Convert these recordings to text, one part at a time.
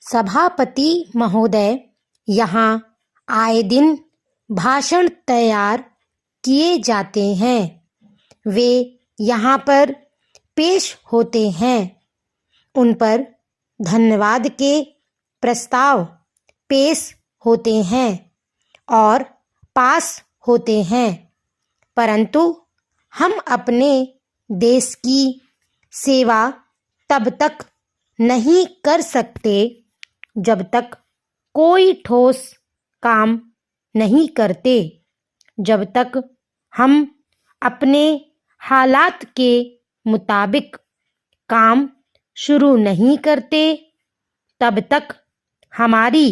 सभापति महोदय यहाँ आए दिन भाषण तैयार किए जाते हैं। वे यहाँ पर पेश होते हैं। उन पर धन्यवाद के प्रस्ताव पेश होते हैं और पास होते हैं, परंतु हम अपने देश की सेवा तब तक नहीं कर सकते जब तक कोई ठोस काम नहीं करते, जब तक हम अपने हालात के मुताबिक काम शुरू नहीं करते, तब तक हमारी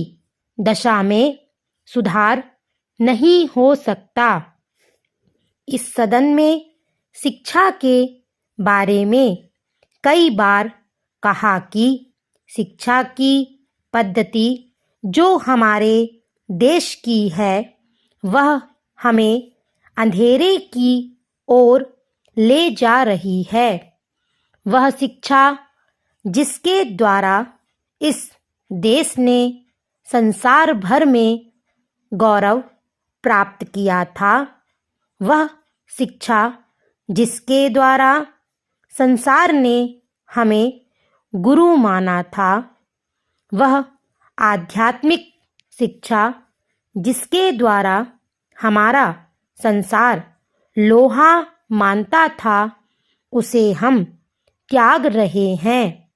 दशा में सुधार नहीं हो सकता। इस सदन में शिक्षा के बारे में कई बार कहा कि शिक्षा की पद्धति जो हमारे देश की है वह हमें अंधेरे की ओर ले जा रही है। वह शिक्षा जिसके द्वारा इस देश ने संसार भर में गौरव प्राप्त किया था, वह शिक्षा जिसके द्वारा संसार ने हमें गुरु माना था, वह आध्यात्मिक शिक्षा जिसके द्वारा हमारा संसार लोहा मानता था, उसे हम त्याग रहे हैं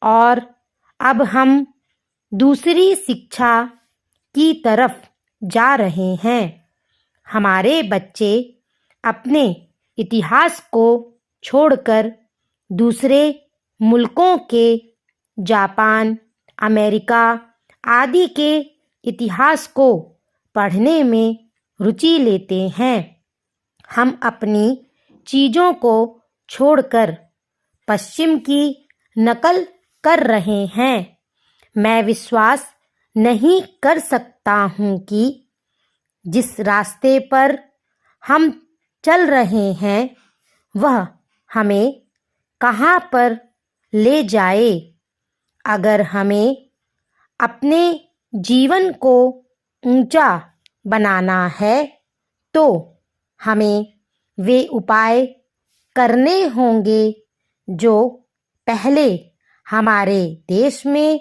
और अब हम दूसरी शिक्षा की तरफ जा रहे हैं। हमारे बच्चे अपने इतिहास को छोड़कर दूसरे मुल्कों के, जापान, अमेरिका आदि के इतिहास को पढ़ने में रुचि लेते हैं। हम अपनी चीज़ों को छोड़कर पश्चिम की नकल कर रहे हैं। मैं विश्वास नहीं कर सकता हूँ कि जिस रास्ते पर हम चल रहे हैं वह हमें कहाँ पर ले जाए। अगर हमें अपने जीवन को ऊंचा बनाना है तो हमें वे उपाय करने होंगे जो पहले हमारे देश में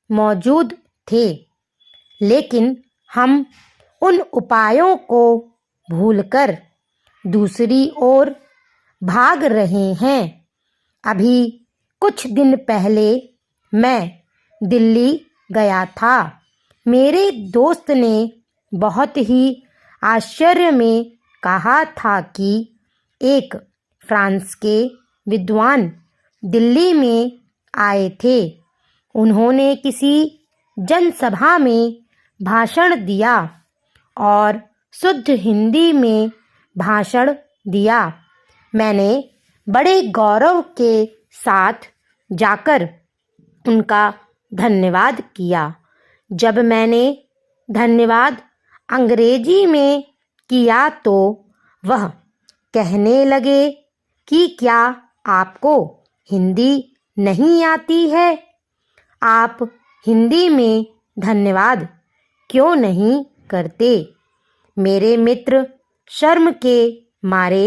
मौजूद थे, लेकिन हम उन उपायों को भूलकर दूसरी ओर भाग रहे हैं। अभी कुछ दिन पहले मैं दिल्ली गया था। मेरे दोस्त ने बहुत ही आश्चर्य में कहा था कि एक फ्रांस के विद्वान दिल्ली में आए थे। उन्होंने किसी जनसभा में भाषण दिया और शुद्ध हिंदी में भाषण दिया। मैंने बड़े गौरव के साथ जाकर उनका धन्यवाद किया। जब मैंने धन्यवाद अंग्रेजी में किया तो वह कहने लगे कि क्या आपको हिंदी नहीं आती है? आप हिंदी में धन्यवाद क्यों नहीं करते? मेरे मित्र शर्म के मारे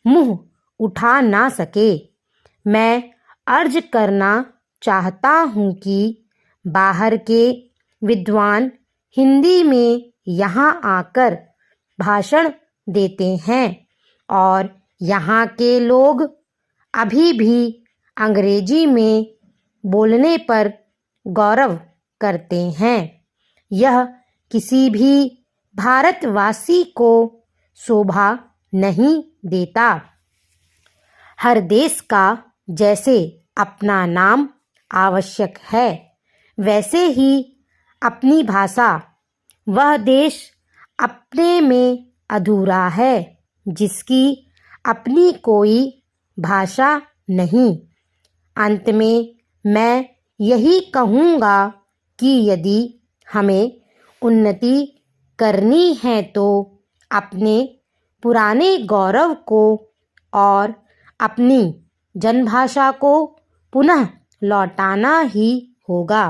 मुंह उठा ना सके। मैं अर्ज करना चाहता हूँ कि बाहर के विद्वान हिंदी में यहाँ आकर भाषण देते हैं और यहाँ के लोग अभी भी अंग्रेजी में बोलने पर गौरव करते हैं। यह किसी भी भारतवासी को शोभा नहीं देता। हर देश का जैसे अपना नाम आवश्यक है, वैसे ही अपनी भाषा। वह देश अपने में अधूरा है जिसकी अपनी कोई भाषा नहीं। अंत में मैं यही कहूँगा कि यदि हमें उन्नति करनी है तो अपने पुराने गौरव को और अपनी जनभाषा को पुनः लौटाना ही होगा।